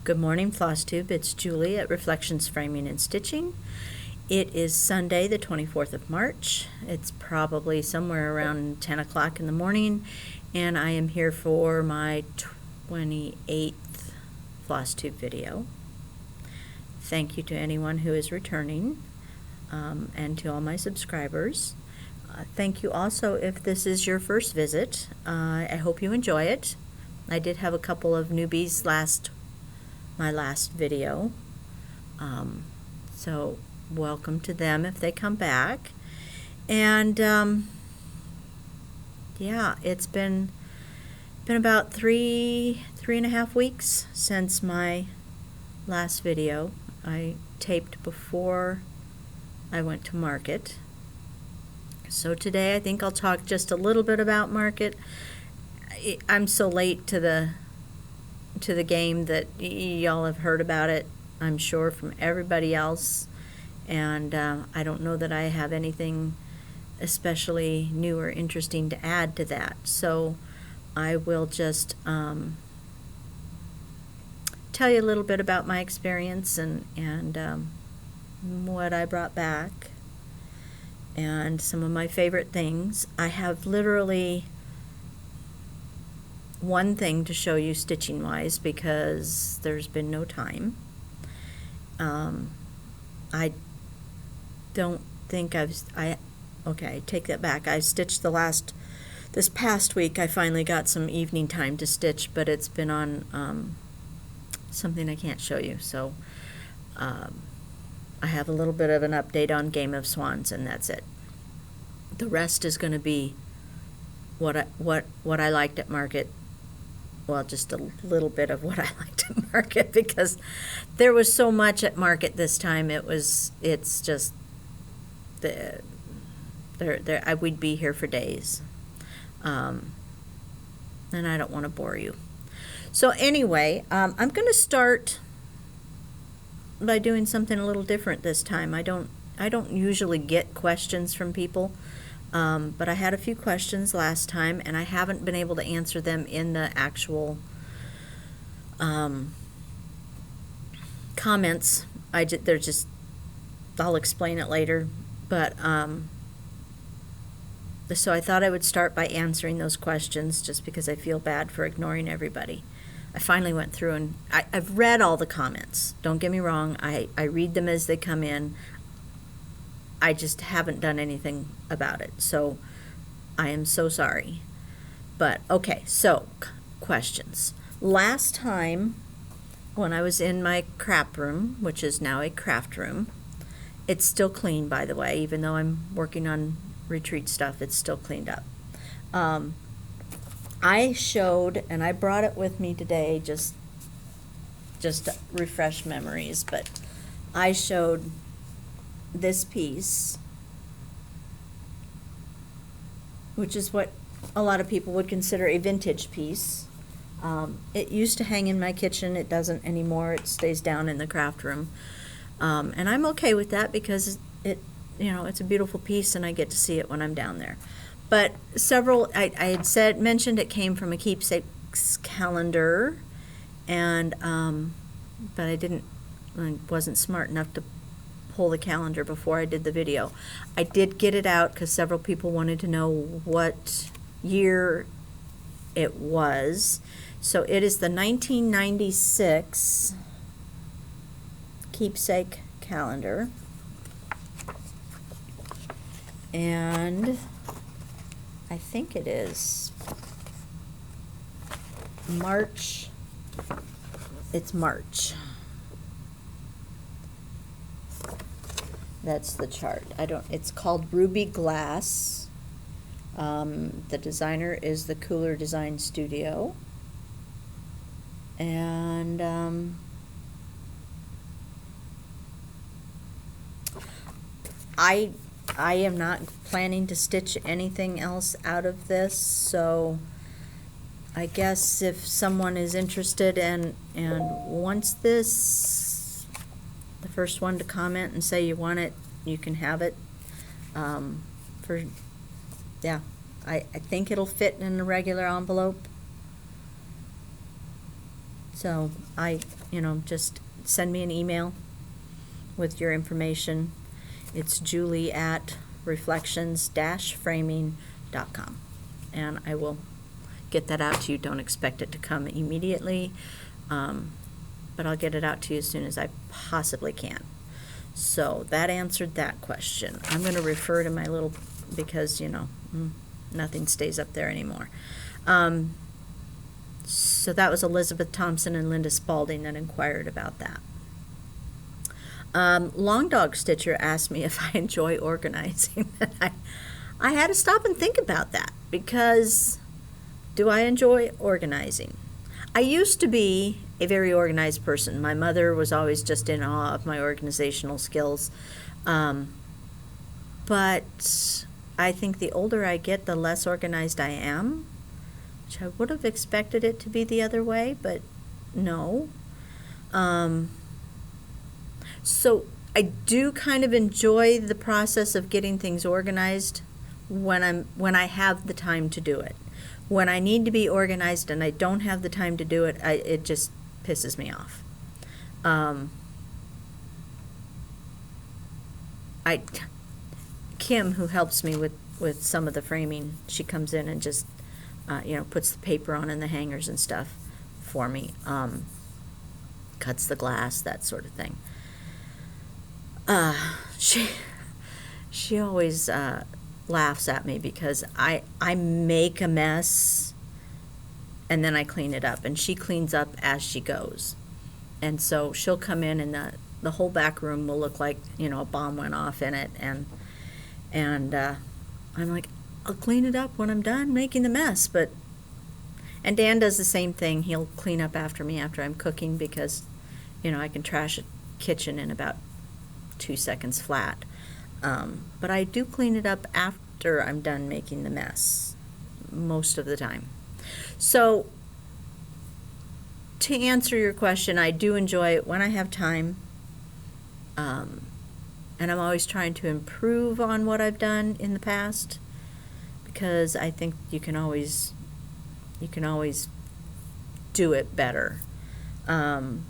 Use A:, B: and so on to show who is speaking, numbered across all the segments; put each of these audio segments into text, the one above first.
A: Good morning, Floss Tube. It's Julie at Reflections Framing and Stitching. It is Sunday, the 24th of March. It's probably somewhere around 10 o'clock in the morning, and I am here for my 28th Floss Tube video. Thank you to anyone who is returning, and to all my subscribers. Thank you also if this is your first visit. I hope you enjoy it. I did have a couple of newbies my last video, so welcome to them if they come back. And yeah, it's been about three and a half weeks since my last video. I taped before I went to market, so today I think I'll talk just a little bit about market. I'm so late to the game that y'all have heard about it, I'm sure, from everybody else, and I don't know that I have anything especially new or interesting to add to that, so I will just tell you a little bit about my experience and what I brought back and some of my favorite things. I have literally one thing to show you stitching wise because there's been no time. I don't think okay, take that back. I stitched this past week. I finally got some evening time to stitch, but it's been on something I can't show you, so I have a little bit of an update on Game of Swans, and that's it. The rest is going to be what I liked at market. Well, just a little bit of what I liked at market, because there was so much at market this time. It's just we'd be here for days, and I don't want to bore you. So anyway, I'm going to start by doing something a little different this time. I don't usually get questions from people. But I had a few questions last time, and I haven't been able to answer them in the actual comments. I'll explain it later. But so I thought I would start by answering those questions, just because I feel bad for ignoring everybody. I finally went through and I've read all the comments. Don't get me wrong. I read them as they come in. I just haven't done anything about it, so I am so sorry. But okay, so questions. Last time when I was in my crap room, which is now a craft room, it's still clean, by the way, even though I'm working on retreat stuff, it's still cleaned up. I showed, and I brought it with me today just to refresh memories, but I showed this piece, which is what a lot of people would consider a vintage piece. It used to hang in my kitchen. It doesn't anymore. It stays down in the craft room, and I'm okay with that because it's a beautiful piece and I get to see it when I'm down there. But I had mentioned it came from a keepsakes calendar, and but I wasn't smart enough to pull the calendar before I did the video. I did get it out because several people wanted to know what year it was. So it is the 1996 keepsake calendar, and I think it is March. It's March. That's the chart. It's called Ruby Glass. The designer is the Cooler Design Studio. And I am not planning to stitch anything else out of this, so I guess if someone is interested and wants this, the first one to comment and say you want it, you can have it. I think it'll fit in a regular envelope. So just send me an email with your information. It's julie@reflections-framing.com, and I will get that out to you. Don't expect it to come immediately, but I'll get it out to you as soon as I possibly can. So that answered that question. I'm going to refer to my little, because nothing stays up there anymore. So that was Elizabeth Thompson and Linda Spalding that inquired about that. Long Dog Stitcher asked me if I enjoy organizing. I had to stop and think about that, because do I enjoy organizing? I used to be a very organized person. My mother was always just in awe of my organizational skills. But I think the older I get, the less organized I am, which I would have expected it to be the other way, but no. So I do kind of enjoy the process of getting things organized when I have the time to do it. When I need to be organized and I don't have the time to do it, it just pisses me off. Kim, who helps me with some of the framing, she comes in and just puts the paper on and the hangers and stuff for me, cuts the glass, that sort of thing. She always laughs at me because I make a mess and then I clean it up, and she cleans up as she goes. And so she'll come in and the whole back room will look like a bomb went off in it, and I'm like, I'll clean it up when I'm done making the mess. And Dan does the same thing. He'll clean up after me after I'm cooking, because I can trash a kitchen in about 2 seconds flat. But I do clean it up after I'm done making the mess most of the time. So to answer your question, I do enjoy it when I have time. And I'm always trying to improve on what I've done in the past, because I think you can always do it better.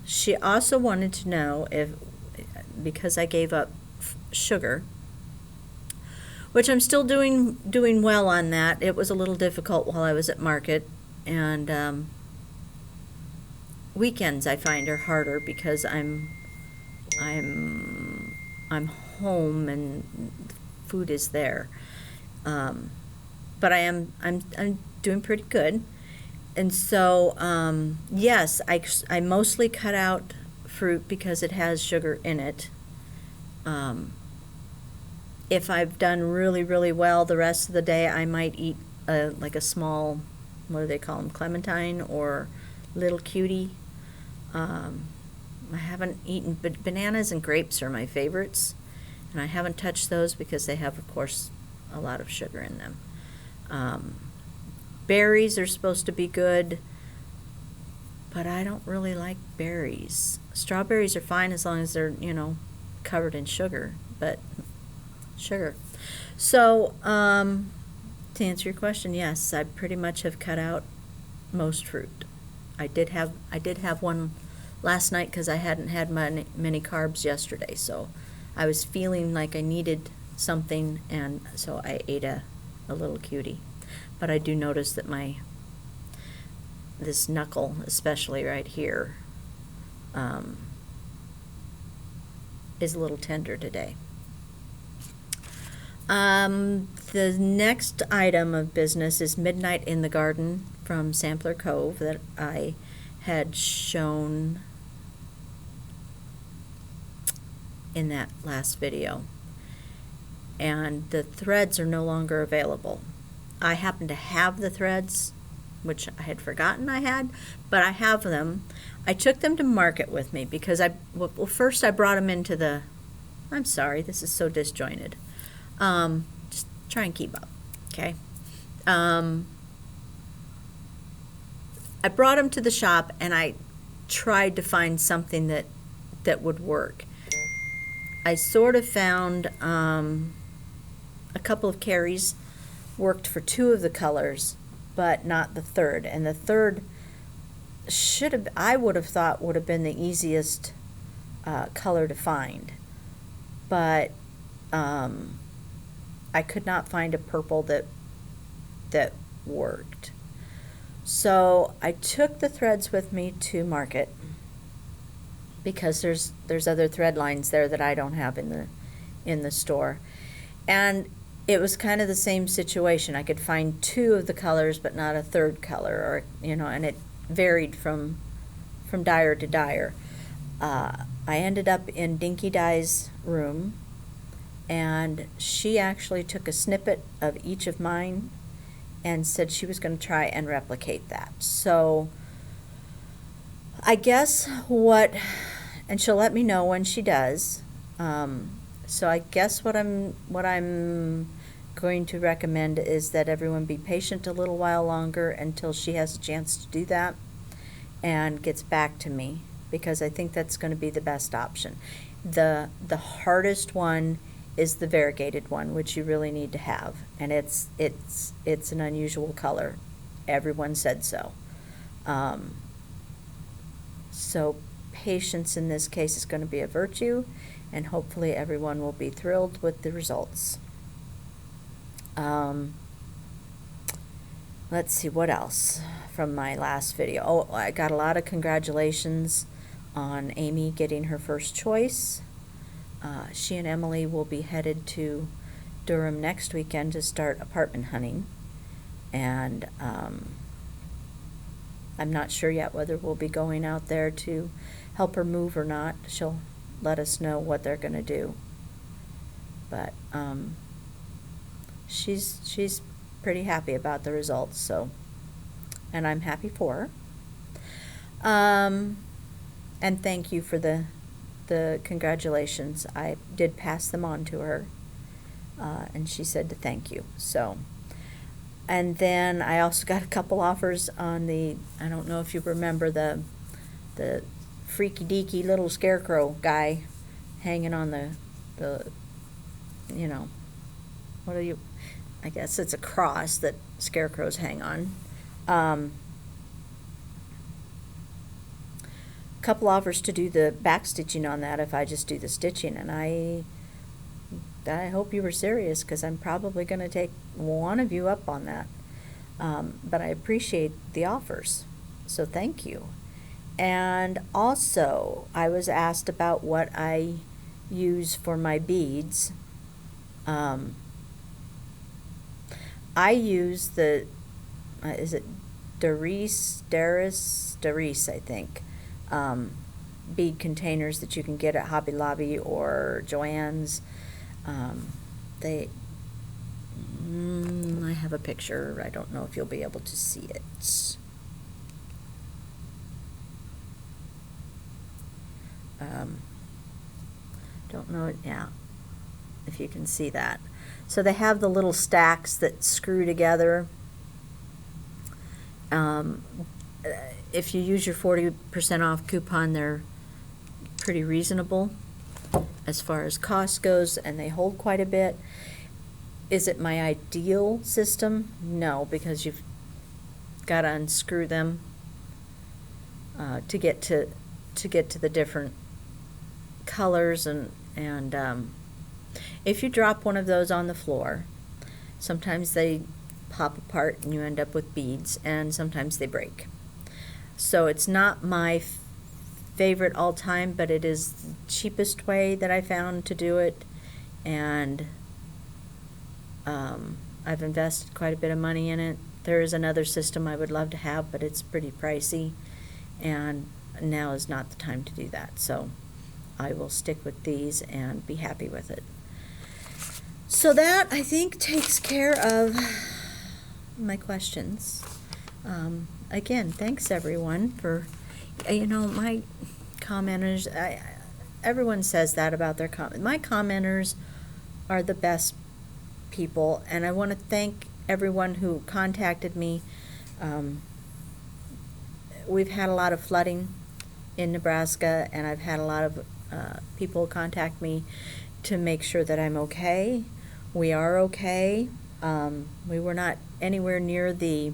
A: She also wanted to know because I gave up sugar, which I'm still doing well on that. It was a little difficult while I was at market, and weekends I find are harder because I'm home and food is there. But I'm doing pretty good. And so yes, I mostly cut out fruit because it has sugar in it. If I've done really, really well the rest of the day, I might eat like a small, what do they call them, clementine or little cutie. I haven't eaten, but bananas and grapes are my favorites, and I haven't touched those because they have, of course, a lot of sugar in them. Berries are supposed to be good, but I don't really like berries. Strawberries are fine as long as they're, covered in sugar, but sugar. So, to answer your question, yes, I pretty much have cut out most fruit. I did have one last night because I hadn't had many carbs yesterday, so I was feeling like I needed something, and so I ate a little cutie. But I do notice that this knuckle, especially right here, is a little tender today. The next item of business is Midnight in the Garden from Sampler Cove that I had shown in that last video. And the threads are no longer available. I happen to have the threads, which I had forgotten I had, but I have them. I took them to market with me because first I brought them into I'm sorry, this is so disjointed. Just try and keep up, okay? I brought them to the shop and I tried to find something that would work. I sort of found a couple of carries worked for 2 of the colors, but not the third. And the third I would have thought would have been the easiest color to find, but I could not find a purple that worked. So I took the threads with me to market because there's other thread lines there that I don't have in the store. And it was kind of the same situation. I could find two of the colors but not a third color, or and it varied from dyer to dyer. I ended up in Dinky Dye's room, and she actually took a snippet of each of mine and said she was going to try and replicate that. So I guess and she'll let me know when she does. So I guess what I'm going to recommend is that everyone be patient a little while longer until she has a chance to do that and gets back to me, because I think that's going to be the best option. The hardest one is the variegated one, which you really need to have, and it's an unusual color. Everyone said so. So patience in this case is going to be a virtue, and hopefully everyone will be thrilled with the results. Let's see what else from my last video. Oh, I got a lot of congratulations on Amy getting her first choice. She and Emily will be headed to Durham next weekend to start apartment hunting, and I'm not sure yet whether we'll be going out there to help her move or not. She'll let us know what they're going to do, but she's pretty happy about the results, so, and I'm happy for her. And thank you for the congratulations. I did pass them on to her, and she said to thank you. So, and then I also got a couple offers on I don't know if you remember the freaky deaky little scarecrow guy hanging on the what are you, I guess it's a cross that scarecrows hang on. Couple offers to do the back stitching on that if I just do the stitching, and I hope you were serious, because I'm probably going to take one of you up on that. But I appreciate the offers, so thank you. And also, I was asked about what I use for my beads. I use the is it Darice, I think, bead containers that you can get at Hobby Lobby or Joann's. I have a picture. I don't know if you'll be able to see it. Don't know it, yeah, if you can see that. So they have the little stacks that screw together. If you use your 40% off coupon, they're pretty reasonable as far as cost goes, and they hold quite a bit. Is it my ideal system? No, because you've got to unscrew them to get to the different colors, and if you drop one of those on the floor, sometimes they pop apart and you end up with beads, and sometimes they break. So it's not my favorite all time, but it is the cheapest way that I found to do it, and I've invested quite a bit of money in it. There is another system I would love to have, but it's pretty pricey, and now is not the time to do that. So I will stick with these and be happy with it. So that, I think, takes care of my questions. Again, thanks everyone for, my commenters. Everyone says that about their my commenters are the best people, and I want to thank everyone who contacted me. We've had a lot of flooding in Nebraska, and I've had a lot of people contact me to make sure that I'm okay. We are okay. We were not anywhere near the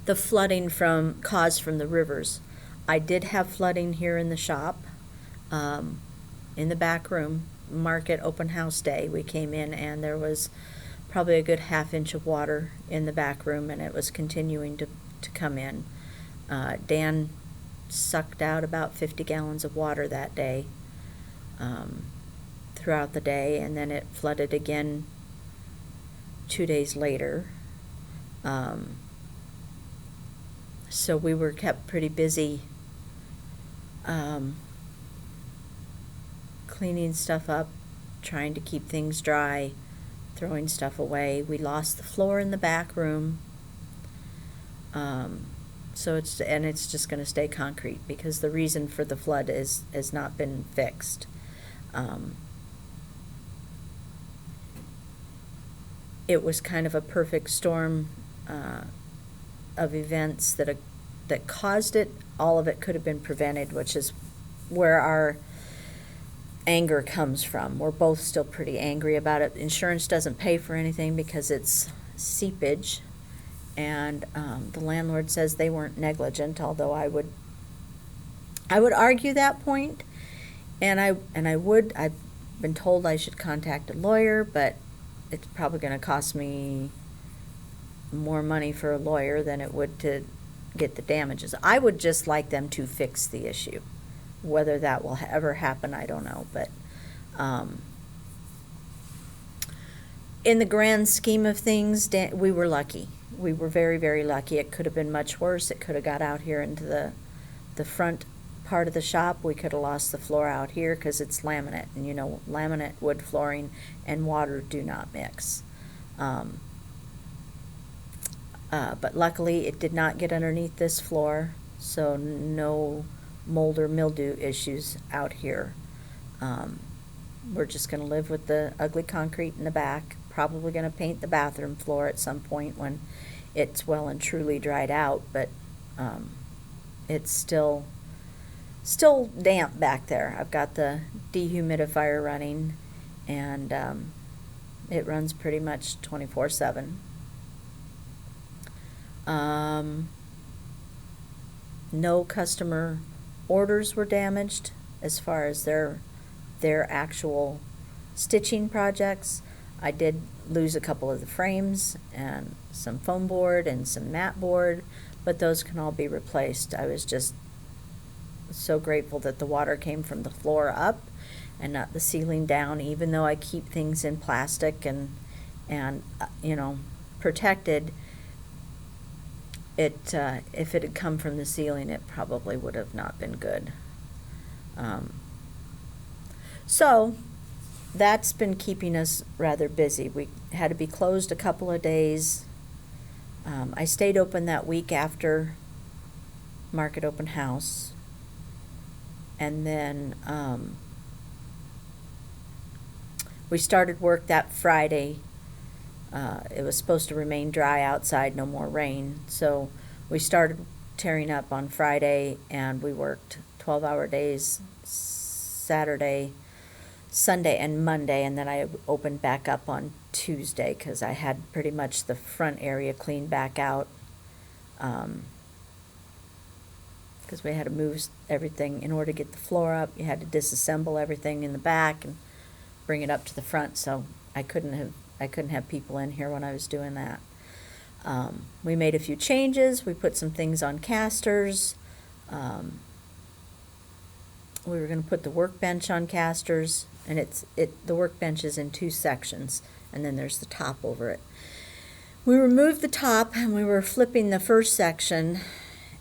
A: the flooding caused from the rivers. I did have flooding here in the shop, in the back room. Market open house day, we came in and there was probably a good half-inch of water in the back room, and it was continuing to come in. Dan sucked out about 50 gallons of water that day, throughout the day, and then it flooded again 2 days later. So we were kept pretty busy cleaning stuff up, trying to keep things dry, throwing stuff away. We lost the floor in the back room. So it's just going to stay concrete because the reason for the flood has not been fixed. It was kind of a perfect storm of events that caused it. All of it could have been prevented, which is where our anger comes from. We're both still pretty angry about it. Insurance doesn't pay for anything because it's seepage, and the landlord says they weren't negligent, although I would argue that point, and I've been told I should contact a lawyer, but it's probably going to cost me more money for a lawyer than it would to get the damages. I would just like them to fix the issue. Whether that will ever happen, I don't know, but in the grand scheme of things, we were lucky. We were very, very lucky. It could have been much worse. It could have got out here into the front part of the shop. We could have lost the floor out here because it's laminate, and you know, laminate wood flooring and water do not mix. But luckily it did not get underneath this floor, so no mold or mildew issues out here. We're just going to live with the ugly concrete in the back. Probably going to paint the bathroom floor at some point when it's well and truly dried out, but it's still damp back there. I've got the dehumidifier running, and it runs pretty much 24/7. No customer orders were damaged as far as their actual stitching projects. I did lose a couple of the frames and some foam board and some mat board, but those can all be replaced. I was just so grateful that the water came from the floor up and not the ceiling down, even though I keep things in plastic and you know, protected. If it had come from the ceiling, it probably would have not been good. So that's been keeping us rather busy. We had to be closed a couple of days. I stayed open that week after market open house, and then we started work that Friday. It was supposed to remain dry outside, no more rain, so we started tearing up on Friday, and we worked 12-hour days Saturday, Sunday, and Monday, and then I opened back up on Tuesday because I had pretty much the front area cleaned back out, because we had to move everything in order to get the floor up. You had to disassemble everything in the back and bring it up to the front, so I couldn't have people in here when I was doing that. We made a few changes. We put some things on casters. We were going to put the workbench on casters, and the workbench is in two sections, and then there's the top over it. We removed the top, and we were flipping the first section,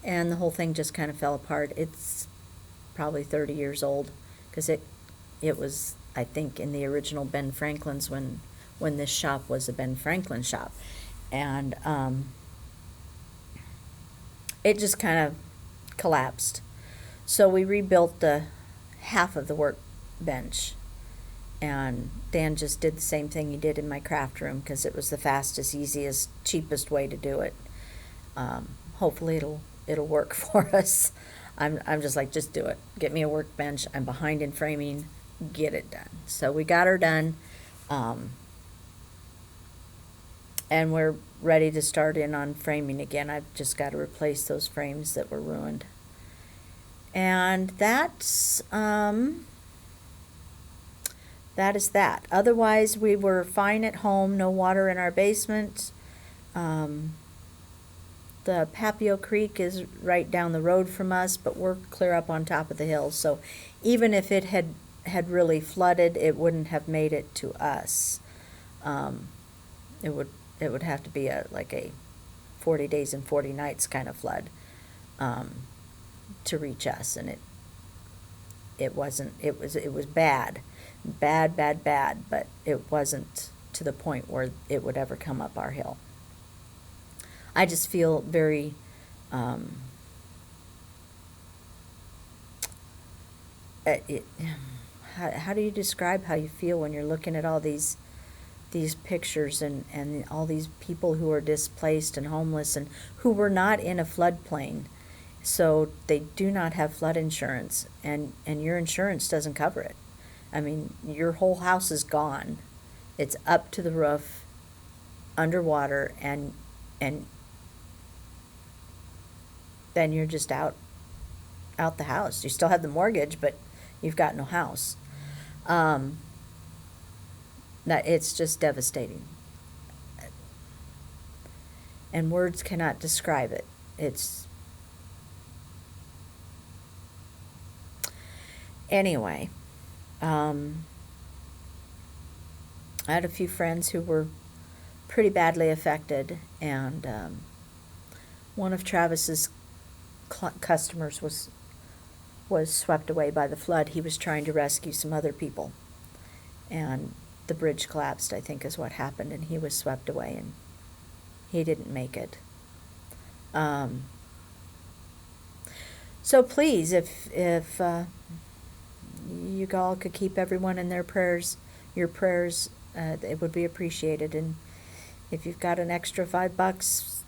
A: and the whole thing just kind of fell apart. It's probably 30 years old, because it was, I think, in the original Ben Franklin's when this shop was a Ben Franklin shop, and it just kind of collapsed. So we rebuilt the half of the workbench, and Dan just did the same thing he did in my craft room because it was the fastest, easiest, cheapest way to do it. Hopefully it'll work for us. I'm just like, just do it. Get me a workbench. I'm behind in framing. Get it done. So we got her done. And we're ready to start in on framing again. I've just got to replace those frames that were ruined. And that is that. Otherwise, we were fine at home, no water in our basement. The Papio Creek is right down the road from us, but we're clear up on top of the hill. So even if it had really flooded, it wouldn't have made it to us. It would have to be like a 40 days and 40 nights kind of flood to reach us, and it wasn't. It was bad, but it wasn't to the point where it would ever come up our hill. I just feel very how do you describe how you feel when you're looking at all these pictures and all these people who are displaced and homeless and who were not in a floodplain, so they do not have flood insurance, and your insurance doesn't cover it. I mean, your whole house is gone. It's up to the roof, underwater, and then you're just out the house. You still have the mortgage, but you've got no house. That it's just devastating, and words cannot describe it. Anyway, I had a few friends who were pretty badly affected, and one of Travis's customers was swept away by the flood. He was trying to rescue some other people, and the bridge collapsed, I think is what happened, and he was swept away, and he didn't make it. So please, if you all could keep everyone in your prayers, it would be appreciated. And if you've got an extra $5,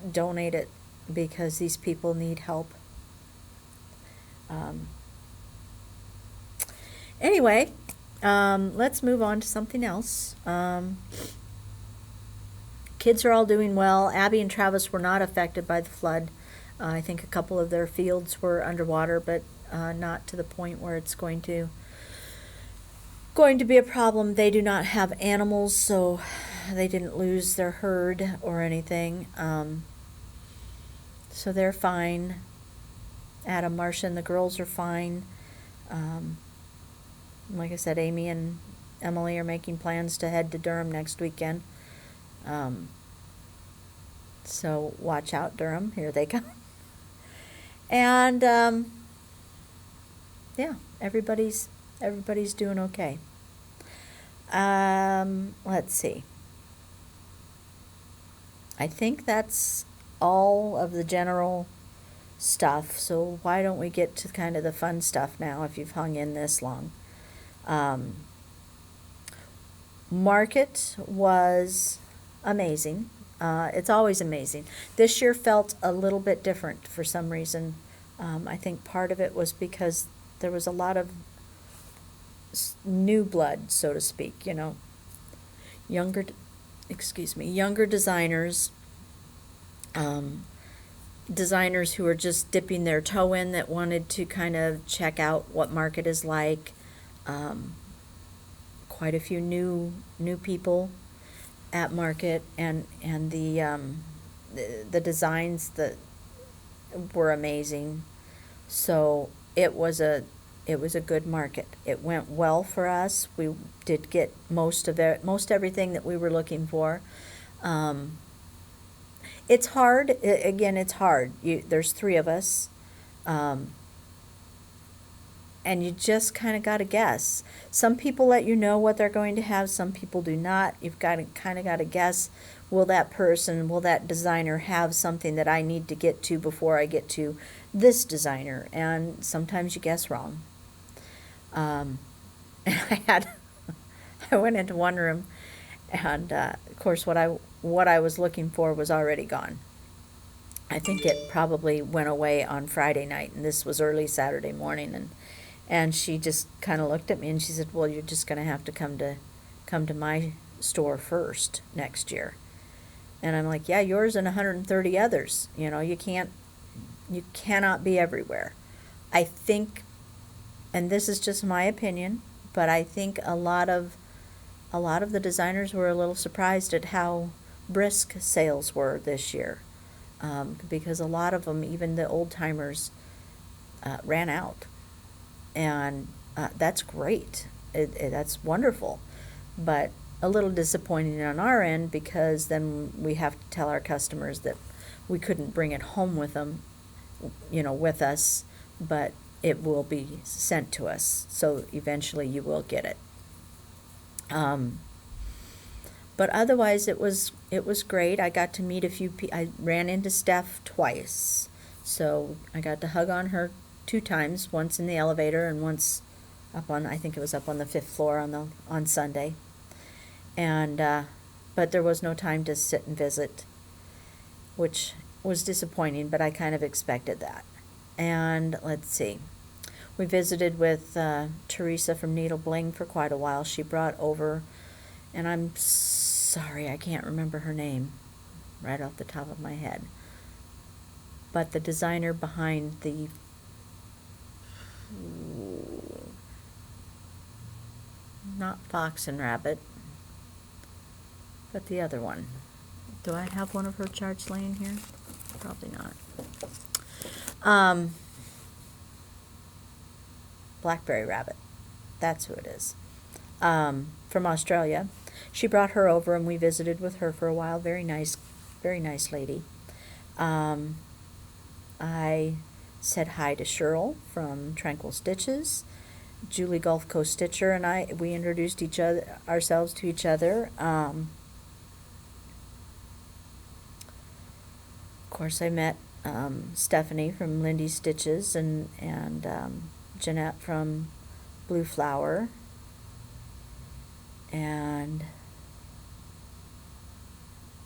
A: donate it, because these people need help. Anyway, let's move on to something else. Kids are all doing well. Abby and Travis were not affected by the flood. I think a couple of their fields were underwater, but not to the point where it's going to be a problem. They do not have animals, so they didn't lose their herd or anything. So they're fine. Adam, Marcia, and the girls are fine. Like I said, Amy and Emily are making plans to head to Durham next weekend. So watch out, Durham. Here they come. And yeah, everybody's doing okay. Let's see. I think that's all of the general stuff. So why don't we get to kind of the fun stuff now, if you've hung in this long. Market was amazing. It's always amazing. This year felt a little bit different for some reason. I think part of it was because there was a lot of new blood, so to speak, younger designers, designers who are just dipping their toe in, that wanted to kind of check out what market is like. Quite a few new people at market, and the designs that were amazing. So it was a good market. It went well for us. We did get most everything that we were looking for. It's hard. It's hard. There's 3 of us, and you just kind of got to guess. Some people let you know what they're going to have. Some people do not. You've got to guess. Will that designer have something that I need to get to before I get to this designer? And sometimes you guess wrong. And I went into one room, and of course what I was looking for was already gone. I think it probably went away on Friday night, and this was early Saturday morning, and she just kind of looked at me and she said, "Well, you're just going to have to come to my store first next year." And I'm like, yeah, yours and 130 others. You know, you cannot be everywhere. I think, and this is just my opinion, but I think a lot of the designers were a little surprised at how brisk sales were this year, because a lot of them, even the old timers, ran out, and that's great. That's wonderful, but a little disappointing on our end, because then we have to tell our customers that we couldn't bring it home with them, with us, but it will be sent to us. So eventually you will get it. But otherwise it was great. I got to meet a few people. I ran into Steph twice. So I got to hug on her 2 times, once in the elevator and once up on, I think it was up on the 5th floor on Sunday. And but there was no time to sit and visit, which was disappointing, but I kind of expected that. And let's see. We visited with Teresa from Needle Bling for quite a while. She brought over, and I'm sorry, I can't remember her name right off the top of my head, but the designer behind the not Fox and Rabbit, but the other one. Do I have one of her charts laying here? Probably not. Blackberry Rabbit. That's who it is. From Australia. She brought her over and we visited with her for a while. Very nice lady. I said hi to Cheryl from Tranquil Stitches. Julie Gulf Coast Stitcher and we introduced ourselves to each other. Of course, I met Stephanie from Lindy Stitches and Jeanette from Blue Flower, and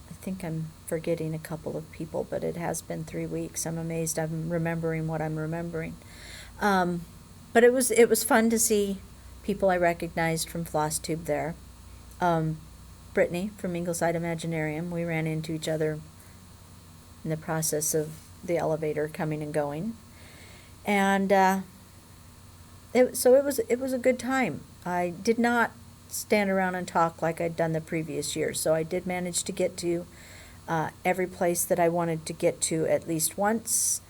A: I think I'm forgetting a couple of people, but it has been 3 weeks. I'm amazed I'm remembering what I'm remembering. But it was fun to see people I recognized from Floss Tube there. Brittany from Ingleside Imaginarium, we ran into each other in the process of the elevator coming and going. And it was a good time. I did not stand around and talk like I'd done the previous year, so I did manage to get to every place that I wanted to get to at least once.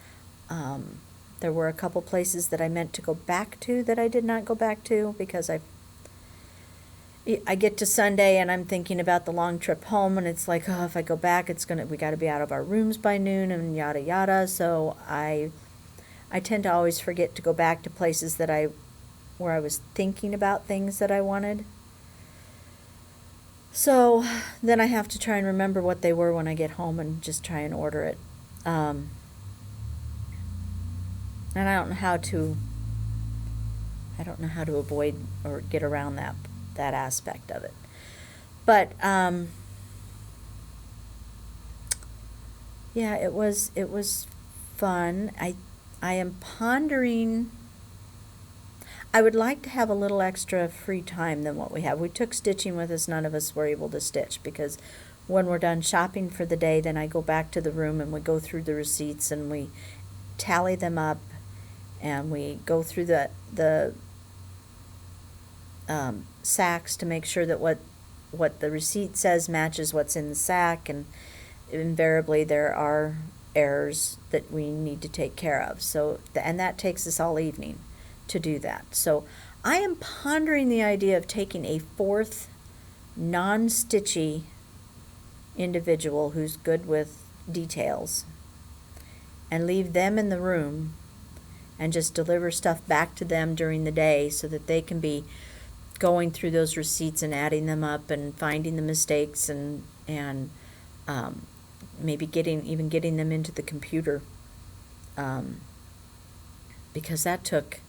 A: There were a couple places that I meant to go back to that I did not go back to because I get to Sunday and I'm thinking about the long trip home, and it's like, oh, if I go back, we got to be out of our rooms by noon and yada yada. So I tend to always forget to go back to places where I was thinking about things that I wanted. So then I have to try and remember what they were when I get home and just try and order it. And I don't know how to avoid or get around that aspect of it. But yeah, it was fun. I am pondering, I would like to have a little extra free time than what we have. We took stitching with us. None of us were able to stitch because when we're done shopping for the day, then I go back to the room and we go through the receipts and we tally them up and we go through the sacks to make sure that what the receipt says matches what's in the sack, and invariably there are errors that we need to take care of. So, and that takes us all evening to do that. So I am pondering the idea of taking a 4th non-stitchy individual who's good with details and leave them in the room and just deliver stuff back to them during the day so that they can be going through those receipts and adding them up and finding the mistakes and maybe getting them into the computer, because that took,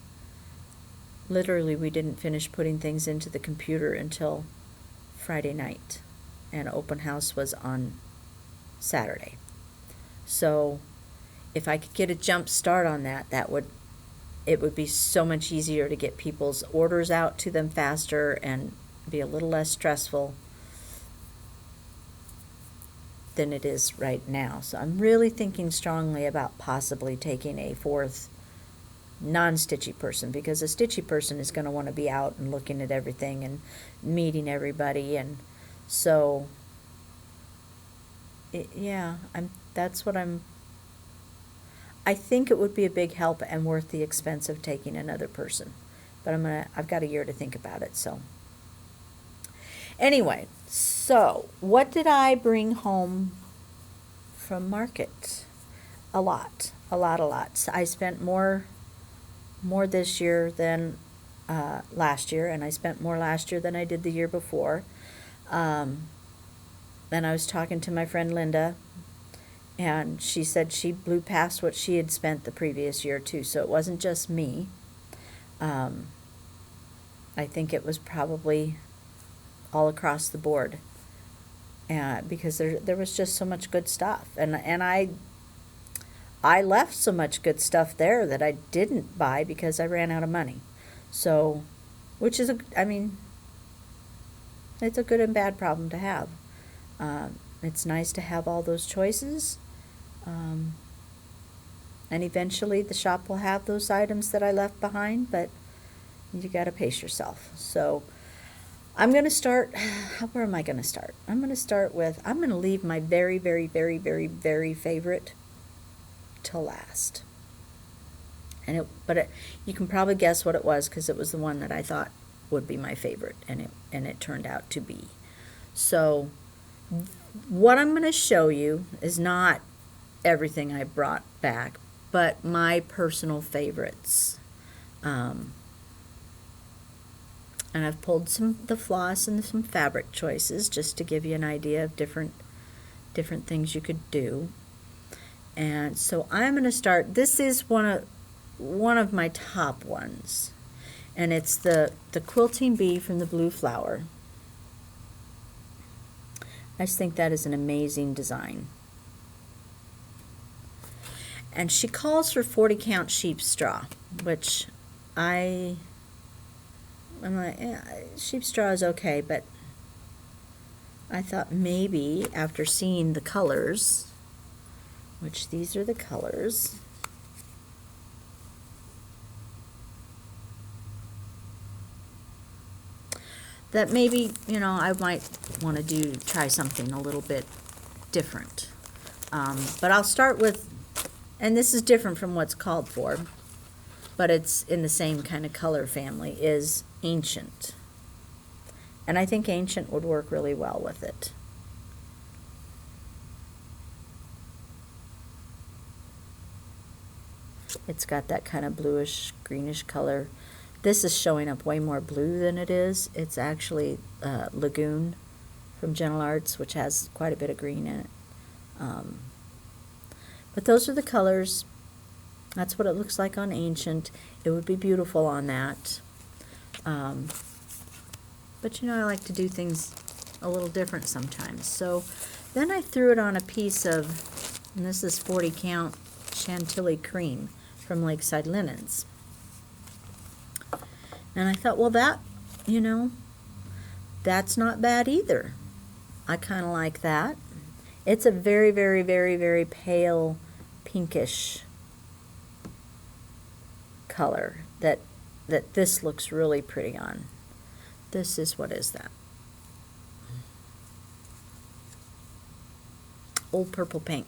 A: literally we didn't finish putting things into the computer until Friday night, and open house was on Saturday. So if I could get a jump start on that, it would be so much easier to get people's orders out to them faster and be a little less stressful. than it is right now. So I'm really thinking strongly about possibly taking a fourth non-stitchy person, because a stitchy person is going to want to be out and looking at everything and meeting everybody, and so yeah, I think it would be a big help and worth the expense of taking another person, but I've got a year to think about it. So anyway, so what did I bring home from market? A lot. So I spent more this year than last year, and I spent more last year than I did the year before. And I was talking to my friend Linda, and she said she blew past what she had spent the previous year too, so it wasn't just me. I think it was probably all across the board, because there was just so much good stuff, and I left so much good stuff there that I didn't buy because I ran out of money. So, which is it's a good and bad problem to have. It's nice to have all those choices, and eventually the shop will have those items that I left behind, but you got to pace yourself. So I'm going to start, where am I going to start? I'm going to leave my very, very, very, very, very favorite till last. But you can probably guess what it was, because it was the one that I thought would be my favorite, and it turned out to be. So what I'm going to show you is not everything I brought back, but my personal favorites. And I've pulled the floss and some fabric choices just to give you an idea of different things you could do. And so I'm going to start. This is one of my top ones, and it's the Quilting Bee from the Blue Flower. I just think that is an amazing design. And she calls for 40 count sheep straw, which I'm like, yeah, sheep straw is okay, but I thought maybe after seeing the colors, which these are the colors, that maybe, I might want to try something a little bit different. But I'll start with, and this is different from what's called for, but it's in the same kind of color family, is Ancient. And I think Ancient would work really well with it. It's got that kind of bluish, greenish color. This is showing up way more blue than it is. It's actually Lagoon from Gentle Arts, which has quite a bit of green in it. But those are the colors. That's what it looks like on Ancient. It would be beautiful on that. But I like to do things a little different sometimes. So then I threw it on a piece of, and this is 40 count Chantilly Cream from Lakeside Linens. And I thought, well, that's not bad either. I kind of like that. It's a very, very, very, very pale pinkish color that this looks really pretty on. This is, what is that? Old Purple Paint.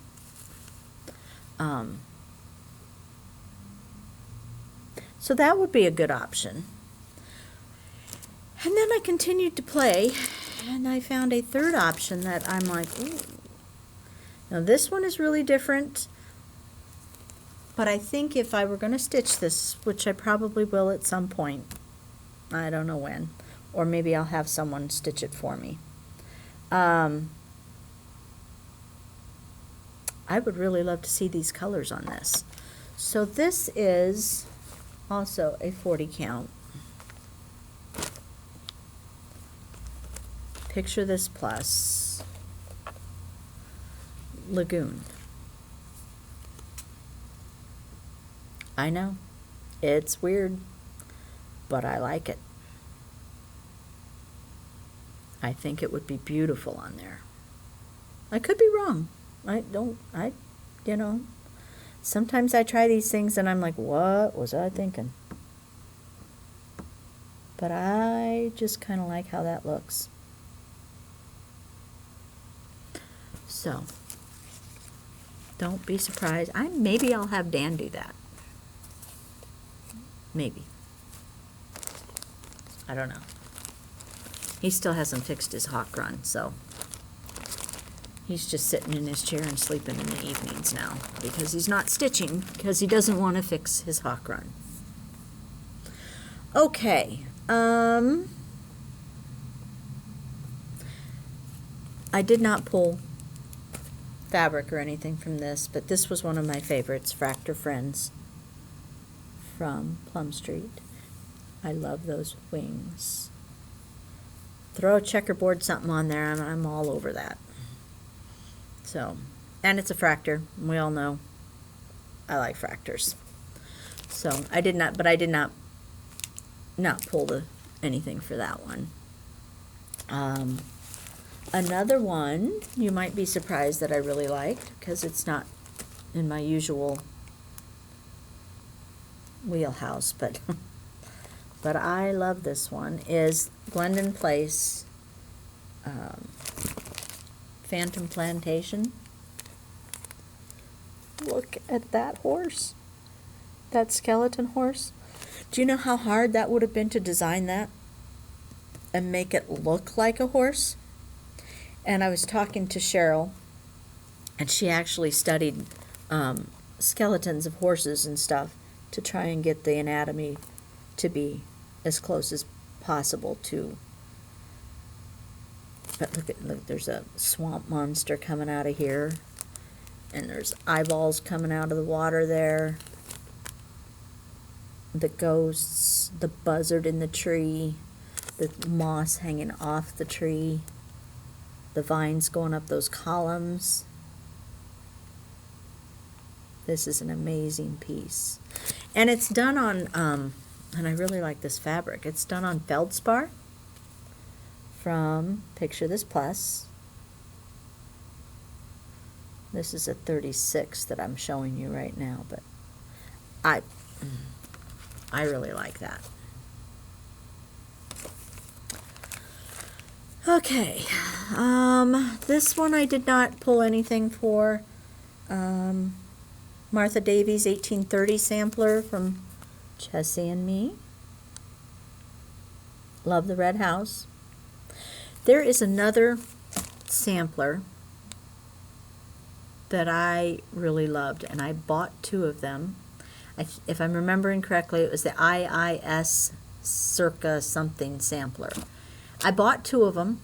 A: So that would be a good option. And then I continued to play, and I found a third option that I'm like, ooh. Now this one is really different, but I think if I were going to stitch this, which I probably will at some point, I don't know when, or maybe I'll have someone stitch it for me. I would really love to see these colors on this. So this is also a 40 count. Picture This Plus Lagoon. I know, it's weird, but I like it. I think it would be beautiful on there. I could be wrong. You know, sometimes I try these things and I'm like, what was I thinking? But I just kind of like how that looks. So, don't be surprised. Maybe I'll have Dan do that. Maybe. I don't know. He still hasn't fixed his hawk run, so he's just sitting in his chair and sleeping in the evenings now because he's not stitching because he doesn't want to fix his hawk run. Okay. I did not pull fabric or anything from this, but this was one of my favorites, Fractor Friends from Plum Street. I love those wings. Throw a checkerboard something on there and I'm all over that. So, and it's a fractor. We all know I like fractors. So I did not pull anything for that one. Another one you might be surprised that I really liked because it's not in my usual wheelhouse, but but I love this one, is Glendon Place Phantom Plantation. Look at that horse, that skeleton horse. Do you know how hard that would have been to design that and make it look like a horse? And I was talking to Cheryl, and she actually studied skeletons of horses and stuff to try and get the anatomy to be as close as possible to. But look, there's a swamp monster coming out of here, and there's eyeballs coming out of the water there. The ghosts, the buzzard in the tree, the moss hanging off the tree, the vines going up those columns. This is an amazing piece. And it's done on, and I really like this fabric, it's done on feldspar from Picture This Plus. This is a 36 that I'm showing you right now, but I really like that. Okay, this one I did not pull anything for. Martha Davies 1830 sampler from Chessie and Me. Love the red house. There is another sampler that I really loved, and I bought two of them. If I'm remembering correctly, it was the IIS circa something sampler. I bought two of them.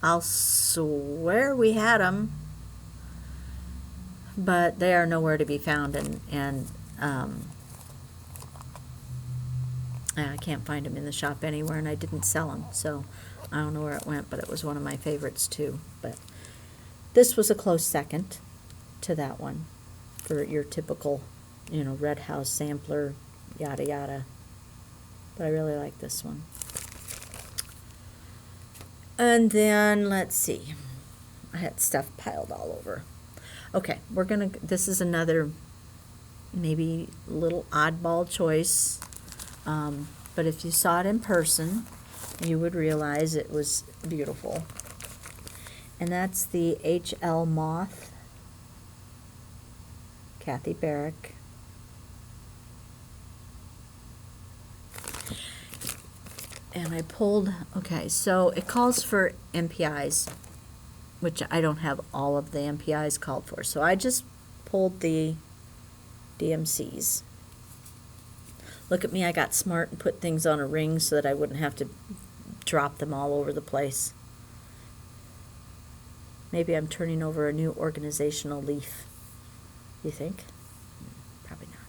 A: I'll swear we had them, but they are nowhere to be found, and I can't find them in the shop anywhere, and I didn't sell them, so I don't know where it went, but it was one of my favorites too. But this was a close second to that one for your typical, red house sampler, yada yada. But I really like this one. And then, let's see. I had stuff piled all over. Okay, this is another maybe little oddball choice. But if you saw it in person, you would realize it was beautiful. And that's the HL Moth, Kathy Barrick. And I pulled, okay, so it calls for MPIs, which I don't have all of the MPIs called for. So I just pulled the DMCs. Look at me, I got smart and put things on a ring so that I wouldn't have to drop them all over the place. Maybe I'm turning over a new organizational leaf. You think? Probably not.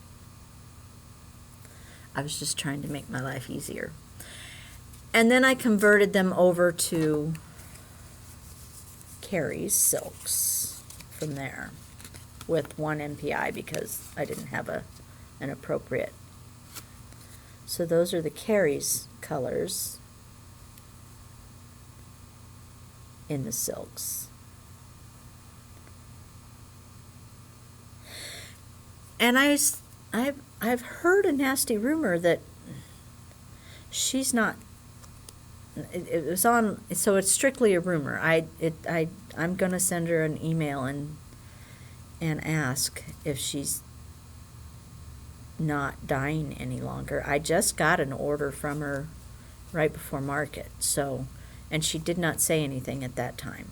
A: I was just trying to make my life easier. And then I converted them over to Carrie's silks from there with one MPI because I didn't have an appropriate. So those are the Carrie's colors in the silks. And I've heard a nasty rumor that she's not. It was on, so it's strictly a rumor. I'm gonna send her an email and ask if she's not dying any longer. I just got an order from her right before market, so, and she did not say anything at that time.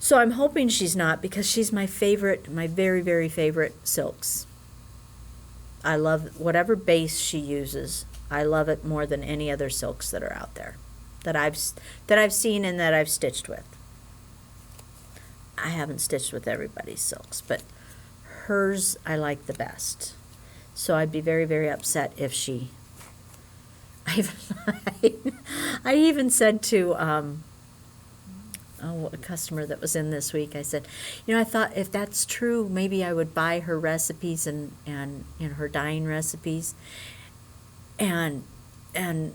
A: So I'm hoping she's not, because she's my favorite, my very, very favorite silks. I love whatever base she uses. I love it more than any other silks that are out there that I've seen and that I've stitched with. I haven't stitched with everybody's silks, but hers I like the best. So I'd be very, very upset if she. I even said to a customer that was in this week, I said, I thought if that's true, maybe I would buy her recipes and her dyeing recipes and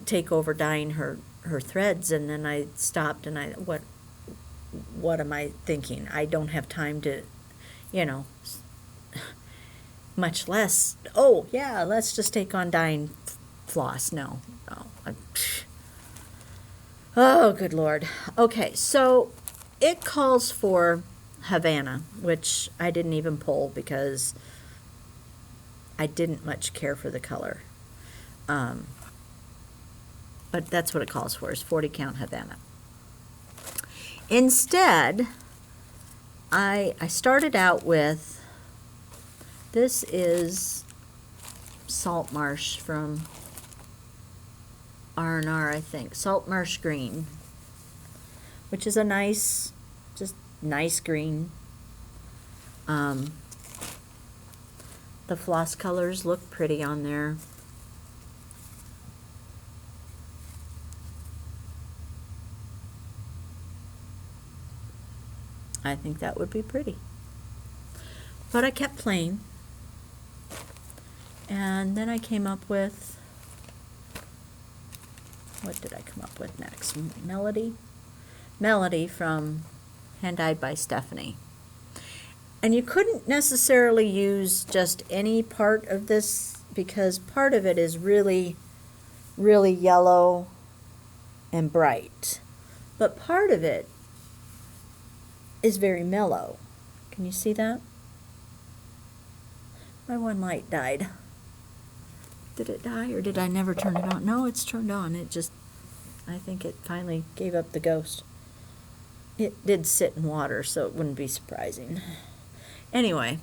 A: take over dyeing her threads. And then I stopped and what am I thinking? I don't have time to, much less, oh yeah, let's just take on dyeing floss. No. Oh, good Lord. Okay, so it calls for Havana, which I didn't even pull because I didn't much care for the color. But that's what it calls for, is 40 count Havana. Instead, I started out with, this is Salt Marsh from R&R, I think. Salt Marsh Green, which is a nice, just nice green. The floss colors look pretty on there. I think that would be pretty. But I kept playing. And then I came up with, what did I come up with next? Melody? Melody from Hand Dyed by Stephanie. And you couldn't necessarily use just any part of this because part of it is really, really yellow and bright. But part of it is very mellow. Can you see that? My one light died. Did it die or did I never turn it on? No, it's turned on. It just, I think it finally gave up the ghost. It did sit in water, so it wouldn't be surprising. Anyway.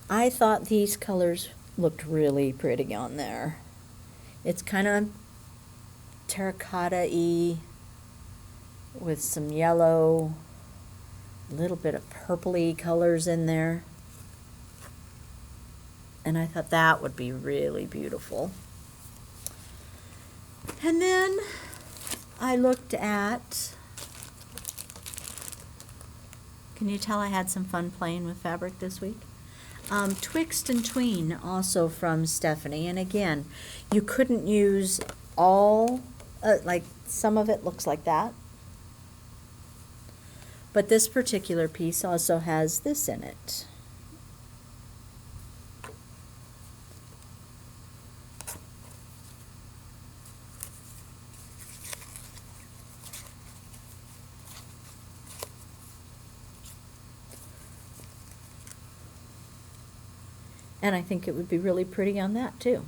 A: I thought these colors looked really pretty on there. It's kind of terracotta-y with some yellow, a little bit of purpley colors in there. And I thought that would be really beautiful. And then I looked at, can you tell I had some fun playing with fabric this week? Twixt and Tween, also from Stephanie. And again, you couldn't use all, like some of it looks like that. But this particular piece also has this in it. And I think it would be really pretty on that too.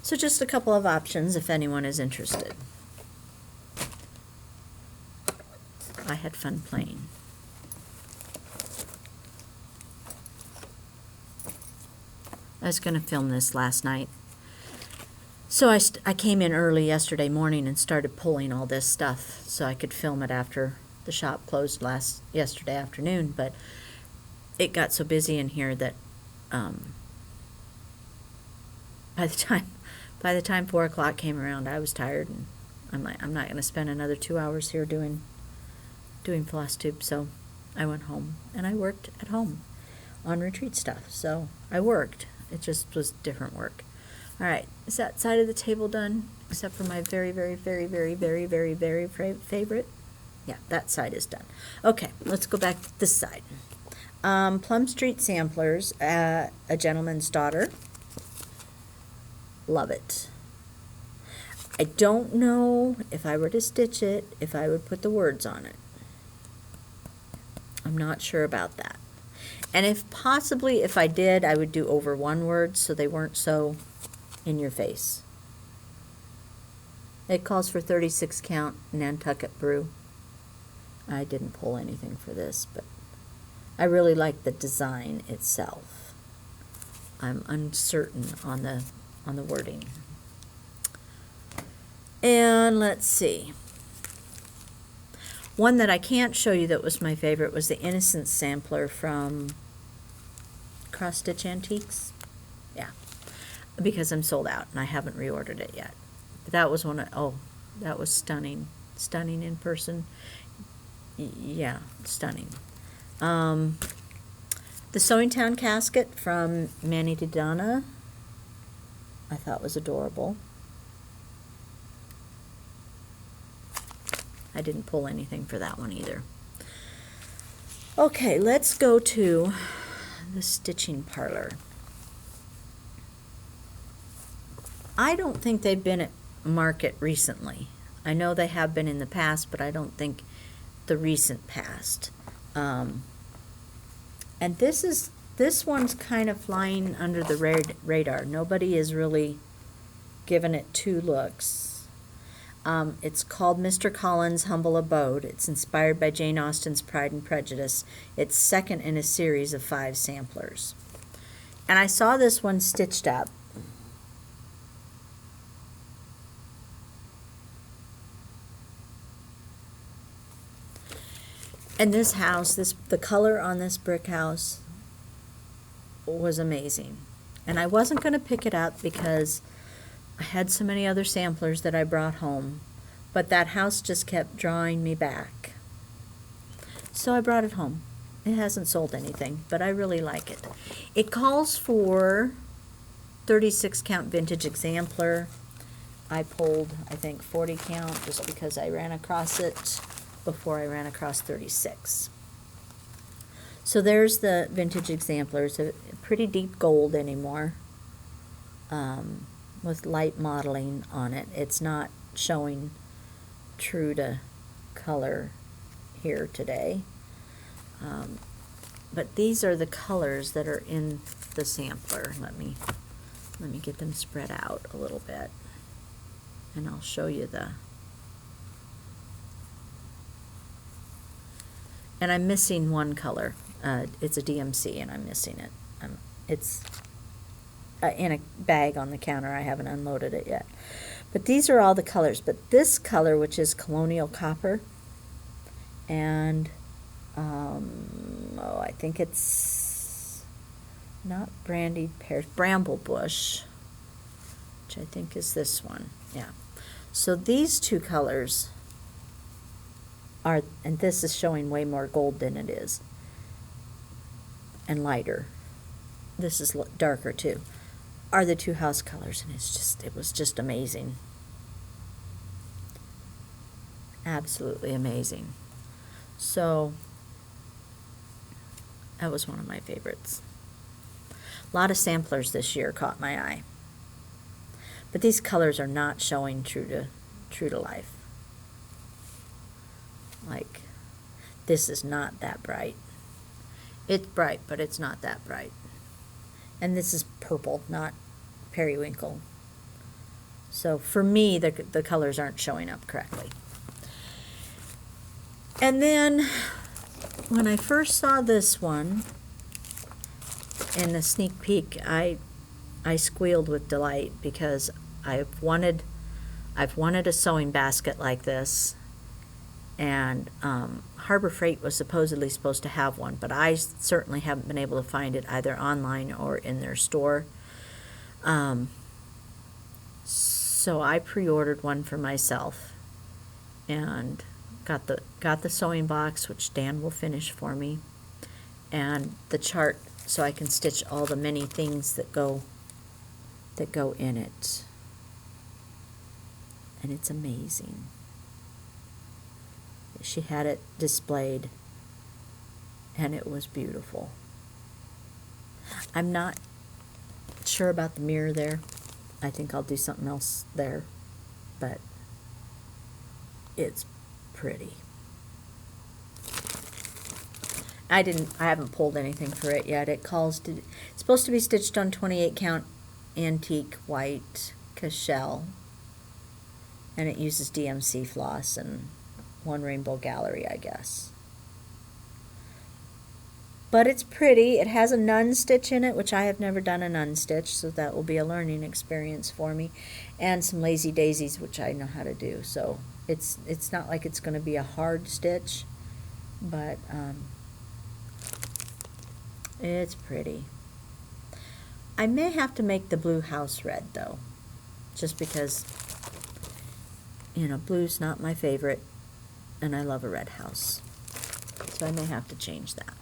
A: So just a couple of options if anyone is interested. I had fun playing. I was going to film this last night. So I came in early yesterday morning and started pulling all this stuff so I could film it after the shop closed yesterday afternoon, but it got so busy in here that by the time 4 o'clock came around, I was tired, and I'm like, I'm not going to spend another 2 hours here doing Floss Tube. So I went home and I worked at home on retreat stuff. So I worked. It just was different work. All right, is that side of the table done? Except for my very, very, very, very, very, very, very favorite? Yeah, that side is done. Okay, let's go back to this side. Plum Street Samplers, A Gentleman's Daughter. Love it. I don't know if I were to stitch it, if I would put the words on it. I'm not sure about that. And if possibly, if I did, I would do over one word so they weren't so in your face. It calls for 36 count Nantucket Brew. I didn't pull anything for this, but I really like the design itself. I'm uncertain on the wording. And let's see. One that I can't show you that was my favorite was the Innocence Sampler from Cross Stitch Antiques. Yeah, because I'm sold out and I haven't reordered it yet. But that was one oh, that was stunning. Stunning in person. Yeah, stunning. The Sewing Town Casket from Manny Didana, I thought was adorable. I didn't pull anything for that one either. Okay, let's go to the Stitching Parlor. I don't think they've been at market recently. I know they have been in the past, but I don't think the recent past. And this one's kind of flying under the radar. Nobody is really given it two looks. It's called Mr. Collins' Humble Abode. It's inspired by Jane Austen's Pride and Prejudice. It's second in a series of 5 samplers. And I saw this one stitched up. And this house, the color on this brick house was amazing. And I wasn't going to pick it up because I had so many other samplers that I brought home, but that house just kept drawing me back. So I brought it home. It hasn't sold anything, but I really like it. It calls for 36 count vintage exemplar. I pulled, I think, 40 count just because I ran across it before I ran across 36. So there's the vintage exemplar. It's a pretty deep gold anymore. With light modeling on it. It's not showing true to color here today. But these are the colors that are in the sampler. Let me get them spread out a little bit. And I'll show you the... And I'm missing one color. It's a DMC and I'm missing it. It's in a bag on the counter. I haven't unloaded it yet. But these are all the colors. But this color, which is Colonial Copper, and I think it's not Brandied Pears, Bramble Bush, which I think is this one. Yeah. So these two colors are, and this is showing way more gold than it is, and lighter. This is darker too. Are the two house colors, and it was just amazing. Absolutely amazing. So that was one of my favorites. A lot of samplers this year caught my eye. But these colors are not showing true to life. Like, this is not that bright. It's bright, but it's not that bright. And this is purple, not periwinkle. So for me, the colors aren't showing up correctly. And then when I first saw this one in the sneak peek, I squealed with delight because I've wanted a sewing basket like this, and Harbor Freight was supposedly supposed to have one, but I certainly haven't been able to find it either online or in their store. So I pre-ordered one for myself and got the sewing box, which Dan will finish for me, and the chart so I can stitch all the many things that go in it. And it's amazing. She had it displayed, and it was beautiful. I'm not sure about the mirror there. I think I'll do something else there, but it's pretty. I haven't pulled anything for it yet. It's supposed to be stitched on 28 count antique white cashel, and it uses DMC floss and one rainbow gallery, I guess. But it's pretty. It has a nun stitch in it, which I have never done a nun stitch, so that will be a learning experience for me, and some lazy daisies, which I know how to do. So it's not like it's going to be a hard stitch, but it's pretty. I may have to make the blue house red, though, just because, you know, blue's not my favorite, and I love a red house. So I may have to change that.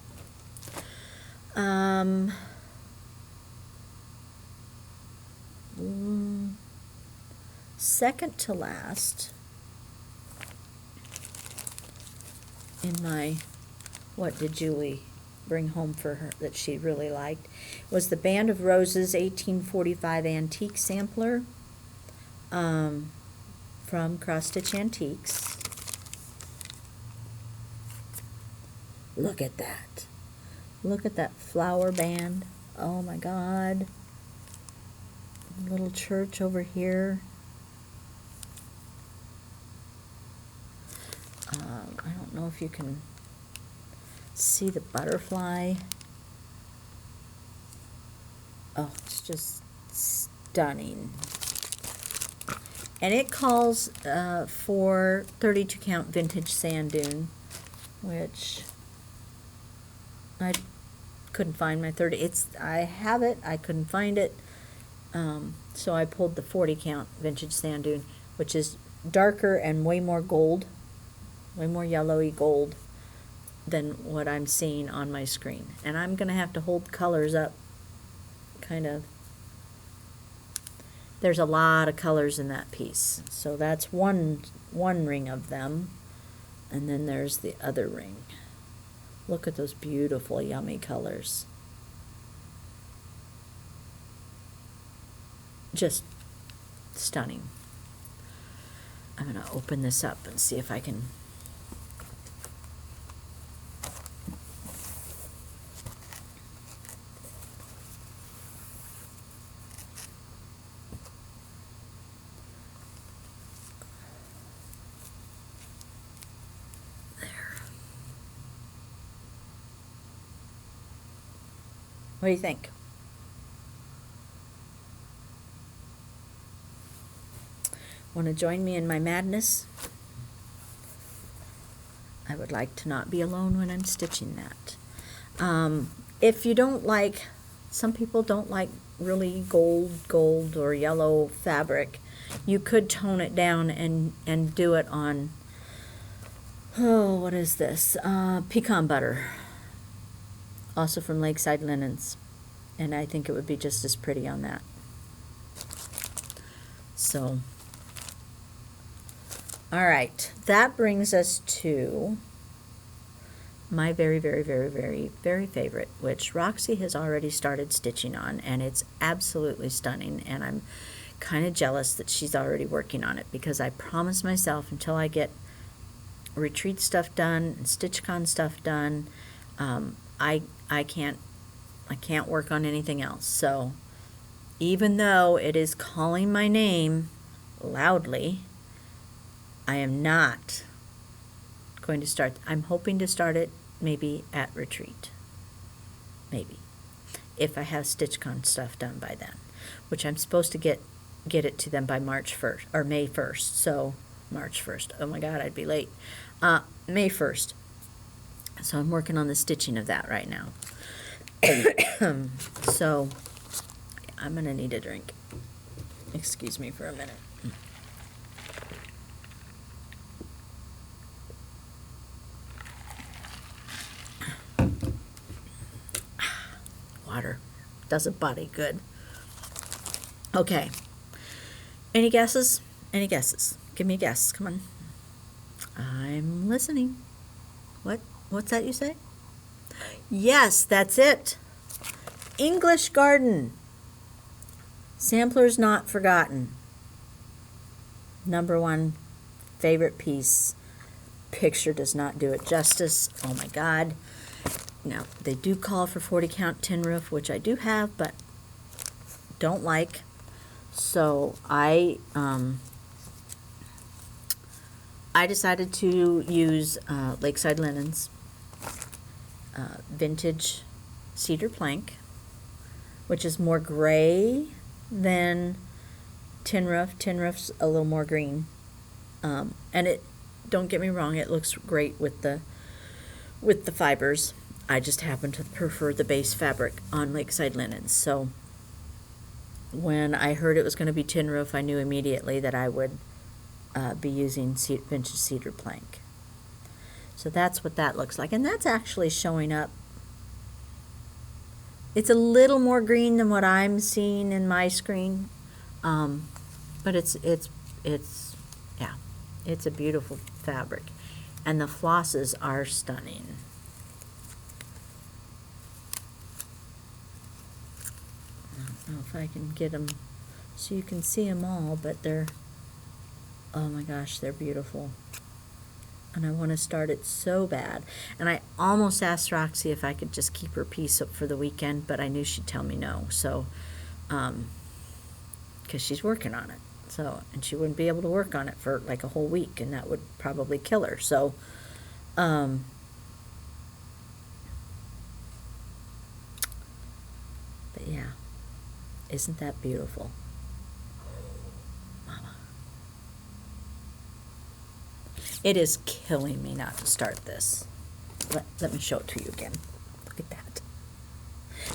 A: Second to last in my what did Julie bring home for her that she really liked was the Band of Roses 1845 Antique Sampler from Cross Stitch Antiques. Look at that. Look at that flower band. Oh my God. Little church over here. I don't know if you can see the butterfly. Oh, it's just stunning. And it calls for 32 count vintage sand dune, which I couldn't find my 30. I have it. I couldn't find it. So I pulled the 40 count vintage sand dune, which is darker and way more gold, way more yellowy gold than what I'm seeing on my screen. And I'm going to have to hold colors up kind of. There's a lot of colors in that piece. So that's one ring of them. And then there's the other ring. Look at those beautiful, yummy colors. Just stunning. I'm going to open this up and see if I can. What do you think? Want to join me in my madness? I would like to not be alone when I'm stitching that. If you don't like, some people don't like really gold or yellow fabric, you could tone it down and do it on, oh, what is this? Pecan butter. Also from Lakeside Linens, and I think it would be just as pretty on that. So, all right, that brings us to my very, very, very, very, very favorite, which Roxy has already started stitching on, and it's absolutely stunning, and I'm kind of jealous that she's already working on it, because I promised myself until I get retreat stuff done and StitchCon stuff done, I can't work on anything else. So even though it is calling my name loudly, I am not going to start. I'm hoping to start it maybe at retreat. Maybe. If I have StitchCon stuff done by then, which I'm supposed to get it to them by March 1st or May 1st. So March 1st. Oh my God, I'd be late. May 1st. So I'm working on the stitching of that right now. So I'm going to need a drink. Excuse me for a minute. does a body good. Okay. Any guesses? Any guesses? Give me a guess. Come on. I'm listening. What's that you say? Yes, that's it. English Garden. Sampler's Not Forgotten. #1 favorite piece. Picture does not do it justice. Oh my God. Now, they do call for 40 count tin roof, which I do have, but don't like. So I decided to use Lakeside Linens vintage cedar plank, which is more gray than tin roof. Tin roof's a little more green, and it. Don't get me wrong, it looks great with the fibers. I just happen to prefer the base fabric on Lakeside Linens. So when I heard it was going to be tin roof, I knew immediately that I would be using vintage cedar plank. So that's what that looks like, and that's actually showing up. It's a little more green than what I'm seeing in my screen, but it's a beautiful fabric, and the flosses are stunning. I don't know if I can get them so you can see them all, but they're, oh my gosh, they're beautiful. And I want to start it so bad. And I almost asked Roxy if I could just keep her piece up for the weekend, but I knew she'd tell me no. So, because she's working on it. So, and she wouldn't be able to work on it for like a whole week, and that would probably kill her. So, but yeah, isn't that beautiful? Mama. It is killing me not to start this. Let me show it to you again. Look at that.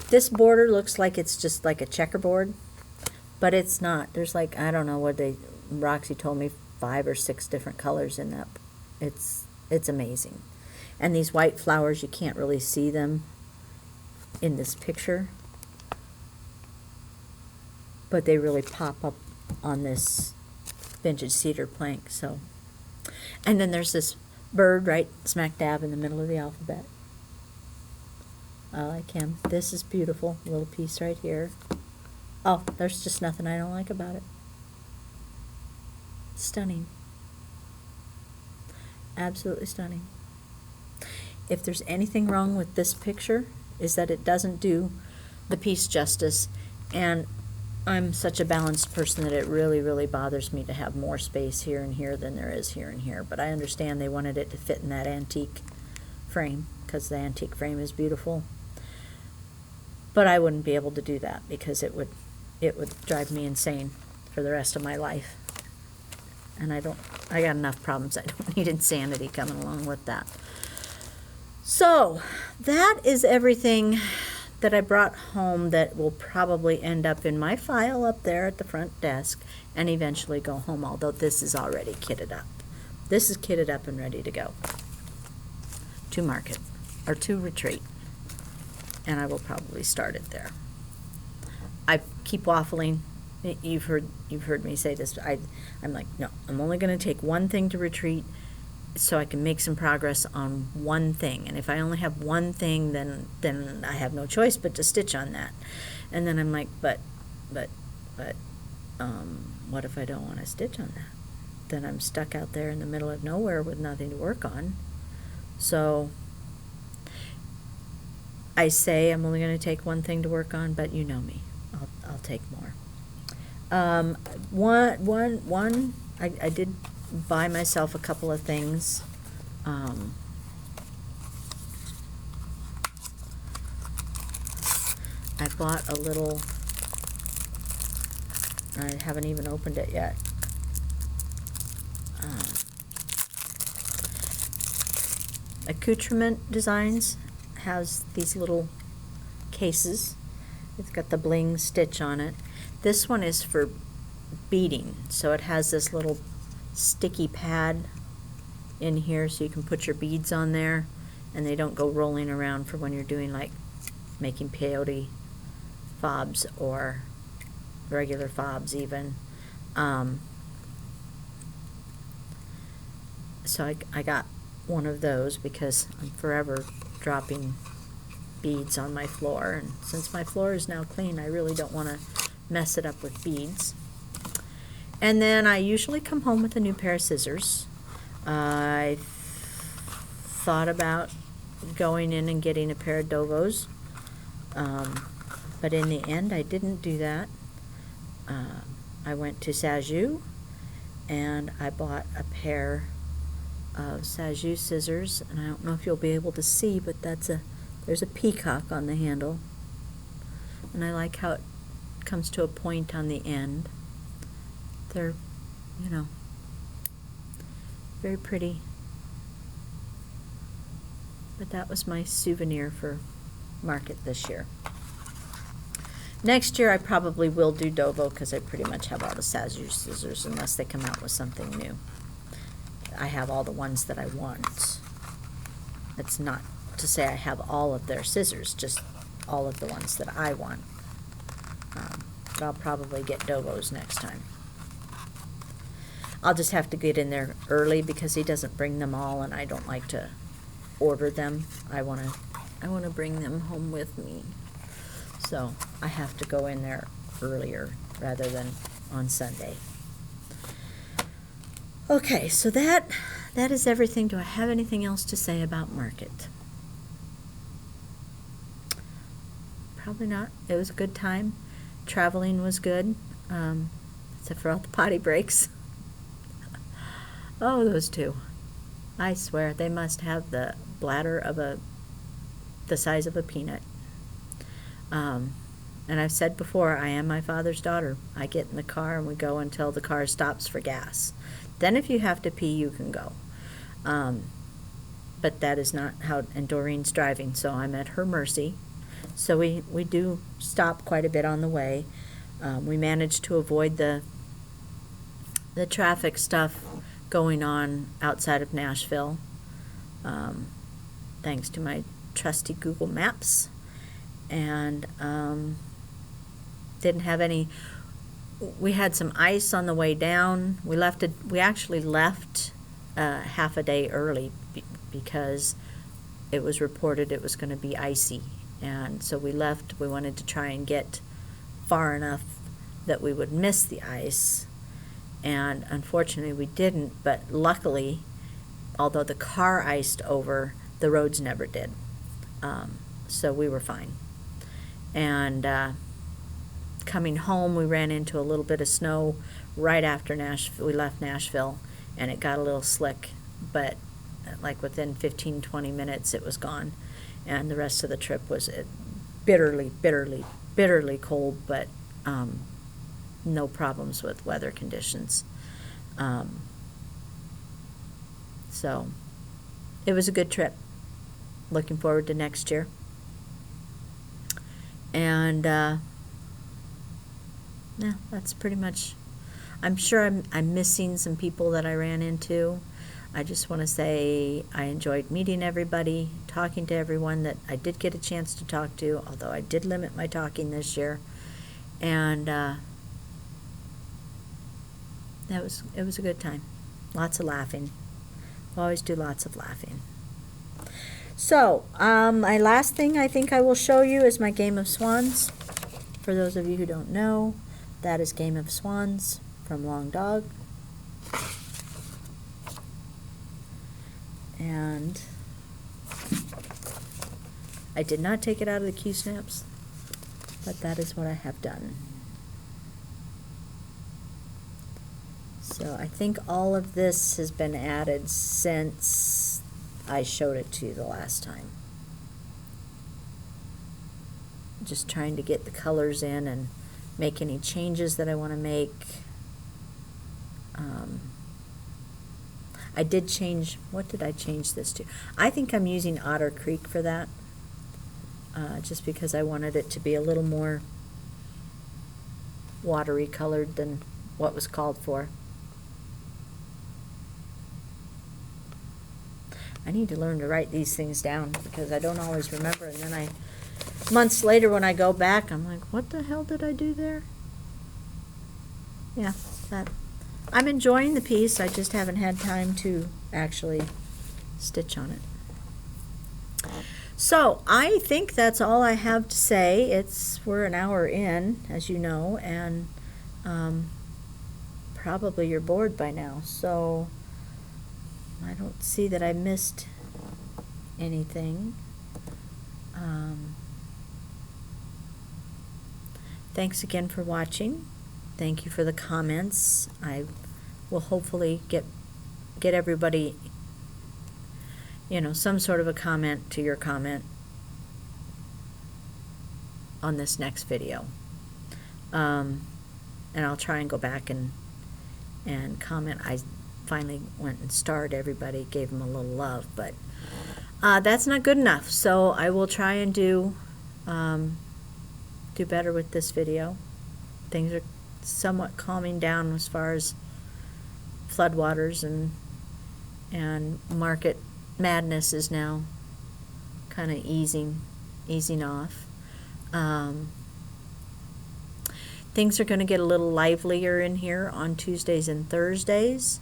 A: This border looks like it's just like a checkerboard. But it's not. There's like, I don't know what Roxy told me, 5 or 6 different colors in that. It's amazing. And these white flowers, you can't really see them in this picture, but they really pop up on this vintage cedar plank. So, and then there's this bird right smack dab in the middle of the alphabet. I like him. This is beautiful. Little piece right here. Oh, there's just nothing I don't like about it. Stunning. Absolutely stunning. If there's anything wrong with this picture, is that it doesn't do the piece justice. And I'm such a balanced person that it really, really bothers me to have more space here and here than there is here and here. But I understand they wanted it to fit in that antique frame, because the antique frame is beautiful. But I wouldn't be able to do that, because it would drive me insane for the rest of my life. And I got enough problems. I don't need insanity coming along with that. So that is everything that I brought home that will probably end up in my file up there at the front desk and eventually go home, although this is already kitted up. This is kitted up and ready to go to market or to retreat. And I will probably start it there. I keep waffling. You've heard me say this. I'm like, no, I'm only going to take one thing to retreat so I can make some progress on one thing. And if I only have one thing, then I have no choice but to stitch on that. And then I'm like, but what if I don't want to stitch on that? Then I'm stuck out there in the middle of nowhere with nothing to work on. So I say I'm only going to take one thing to work on, but you know me. I'll take more. I did buy myself a couple of things. I bought a little, I haven't even opened it yet. Accoutrement Designs has these little cases. It's got the bling stitch on it. This one is for beading, so it has this little sticky pad in here so you can put your beads on there and they don't go rolling around for when you're doing like making peyote fobs or regular fobs even. So I got one of those because I'm forever dropping beads on my floor, and since my floor is now clean, I really don't want to mess it up with beads. And then I usually come home with a new pair of scissors. I thought about going in and getting a pair of Dovos, but in the end I didn't do that. I went to Sajou and I bought a pair of Sajou scissors, and I don't know if you'll be able to see, but there's a peacock on the handle, and I like how it comes to a point on the end. They're, very pretty. But that was my souvenir for market this year. Next year I probably will do Dovo because I pretty much have all the Sajou scissors unless they come out with something new. I have all the ones that I want. It's not to say I have all of their scissors, just all of the ones that I want. But I'll probably get Dovos next time. I'll just have to get in there early because he doesn't bring them all, and I don't like to order them. I want to bring them home with me. So I have to go in there earlier rather than on Sunday. Okay, so that is everything. Do I have anything else to say about market? Probably not. It was a good time. Traveling was good, except for all the potty breaks. Oh, those two. I swear, they must have the bladder of the size of a peanut. And I've said before, I am my father's daughter. I get in the car and we go until the car stops for gas. Then if you have to pee, you can go. But that is not how, and Doreen's driving, so I'm at her mercy. So we do stop quite a bit on the way. We managed to avoid the traffic stuff going on outside of Nashville, thanks to my trusty Google Maps. And didn't have any. We had some ice on the way down. We actually left half a day early because it was reported it was going to be icy, and so we left. We wanted to try and get far enough that we would miss the ice, and unfortunately we didn't. But luckily, although the car iced over, the roads never did, so we were fine. And coming home, we ran into a little bit of snow right after we left Nashville, and it got a little slick, but like within 15-20 minutes it was gone, and the rest of the trip was bitterly cold, but no problems with weather conditions. So it was a good trip. Looking forward to next year. And yeah, that's pretty much. I'm sure I'm missing some people that I ran into. I just want to say I enjoyed meeting everybody, talking to everyone that I did get a chance to talk to, although I did limit my talking this year. And it was a good time. Lots of laughing. Always do lots of laughing. So, my last thing I think I will show you is my Game of Swans. For those of you who don't know, that is Game of Swans from Long Dog. And I did not take it out of the Q-snaps, but that is what I have done. So I think all of this has been added since I showed it to you the last time. Just trying to get the colors in and make any changes that I want to make. I did change, what did I change this to? I think I'm using Otter Creek for that, just because I wanted it to be a little more watery colored than what was called for. I need to learn to write these things down because I don't always remember, and then I months later when I go back, I'm like, what the hell did I do there? Yeah, I'm enjoying the piece. I just haven't had time to actually stitch on it. So I think that's all I have to say. We're an hour in, as you know, and probably you're bored by now. So I don't see that I missed anything. Thanks again for watching. Thank you for the comments. I will hopefully get everybody, some sort of a comment to your comment on this next video. And I'll try and go back and comment. I finally went and starred everybody, gave them a little love, but that's not good enough. So I will try and do better with this video. Things are somewhat calming down as far as floodwaters and market madness is now kind of easing off. Things are going to get a little livelier in here on Tuesdays and Thursdays.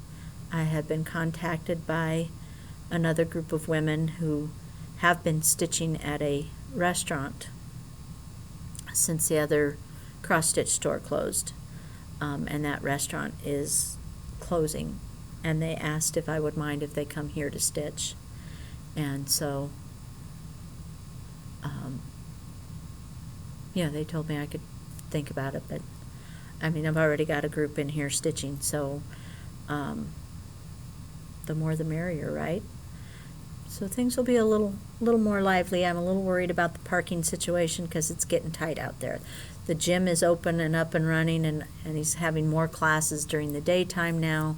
A: I have been contacted by another group of women who have been stitching at a restaurant since the other cross-stitch store closed, and that restaurant is closing, and they asked if I would mind if they come here to stitch. And so they told me I could think about it, but I mean, I've already got a group in here stitching, so the more the merrier, right? So things will be a little more lively. I'm a little worried about the parking situation because it's getting tight out there. The gym is open and up and running, and he's having more classes during the daytime now.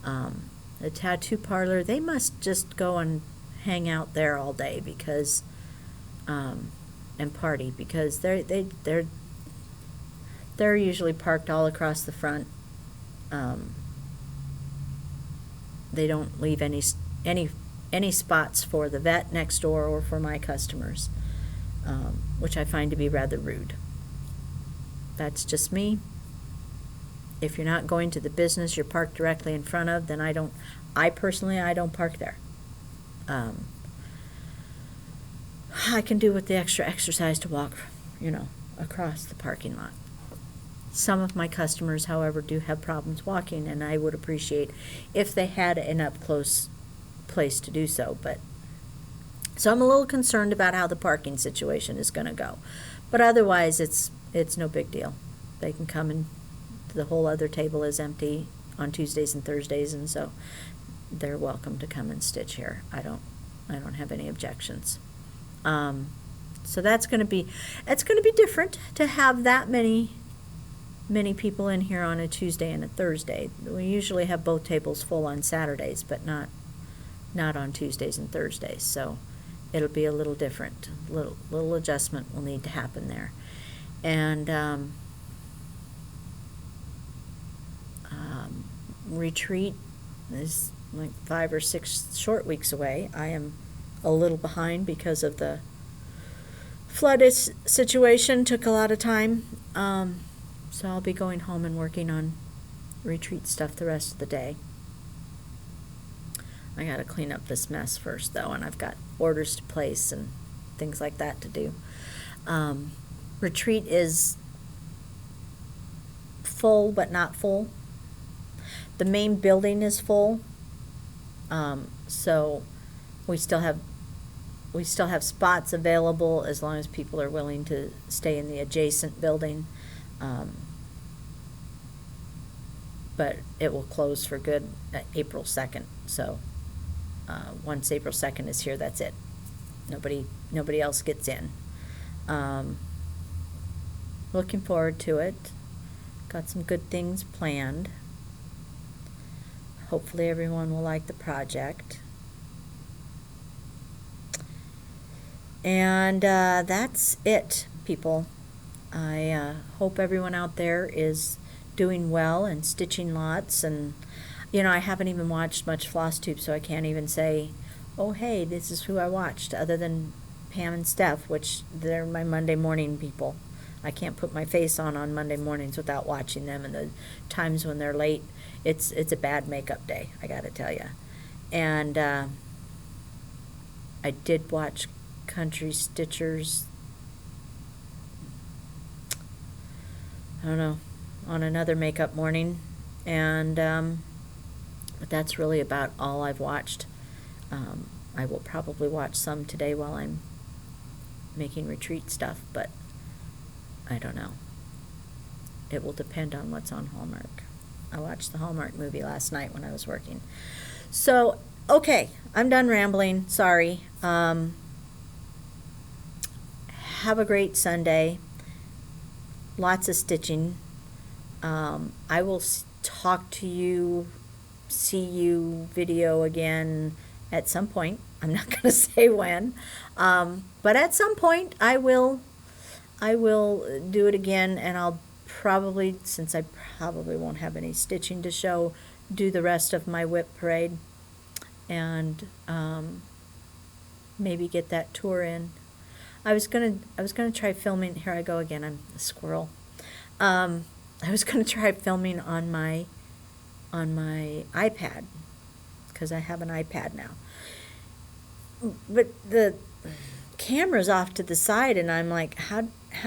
A: The tattoo parlor, they must just go and hang out there all day because and party, because they're usually parked all across the front. They don't leave any spots for the vet next door or for my customers, which I find to be rather rude. That's just me. If you're not going to the business you're parked directly in front of, then I personally don't park there. I can do with the extra exercise to walk, across the parking lot. Some of my customers, however, do have problems walking, and I would appreciate if they had an up-close place to do so. So I'm a little concerned about how the parking situation is going to go. But otherwise, it's no big deal. They can come and the whole other table is empty on Tuesdays and Thursdays, and so they're welcome to come and stitch here. I don't have any objections. So it's going to be different to have that many people in here on a Tuesday and a Thursday. We usually have both tables full on Saturdays, but not on Tuesdays and Thursdays. So it'll be a little different. Little adjustment will need to happen there. And retreat is like 5 or 6 short weeks away. I am a little behind because of the flood situation. Took a lot of time. So I'll be going home and working on retreat stuff the rest of the day. I got to clean up this mess first, though, and I've got orders to place and things like that to do. Retreat is full, but not full. The main building is full, so we still have spots available as long as people are willing to stay in the adjacent building. But it will close for good April 2nd. So once April 2nd is here, that's it. Nobody else gets in. Looking forward to it. Got some good things planned. Hopefully everyone will like the project. And that's it, people. I hope everyone out there is doing well and stitching lots. And, I haven't even watched much Floss Tube, so I can't even say, oh, hey, this is who I watched, other than Pam and Steph, which they're my Monday morning people. I can't put my face on Monday mornings without watching them, and the times when they're late, it's a bad makeup day, I gotta tell you. And I did watch Country Stitchers, I don't know, on another makeup morning, and but that's really about all I've watched. I will probably watch some today while I'm making retreat stuff, but I don't know. It will depend on what's on Hallmark. I watched the Hallmark movie last night when I was working. So, okay, I'm done rambling. Sorry. Have a great Sunday. Lots of stitching. I will talk to you, see you video again at some point. I'm not going to say when, but at some point I will do it again, and I'll probably, since I probably won't have any stitching to show, do the rest of my whip parade, and maybe get that tour in. I was gonna try filming. Here I go again. I'm a squirrel. I was gonna try filming on my iPad, because I have an iPad now. But the camera's off to the side, and I'm like, how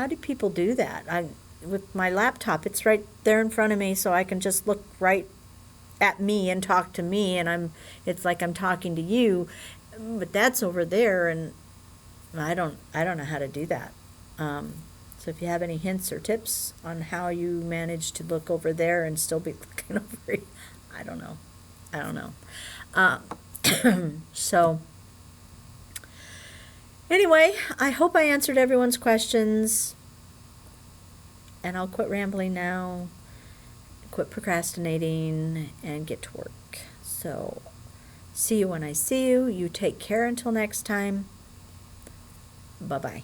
A: do people do that? With my laptop, it's right there in front of me, so I can just look right at me and talk to me, and it's like I'm talking to you, but that's over there, and I don't know how to do that. So if you have any hints or tips on how you manage to look over there and still be looking over here, I don't know. So anyway, I hope I answered everyone's questions, and I'll quit rambling now, quit procrastinating, and get to work. So see you when I see you. You take care until next time. Bye-bye.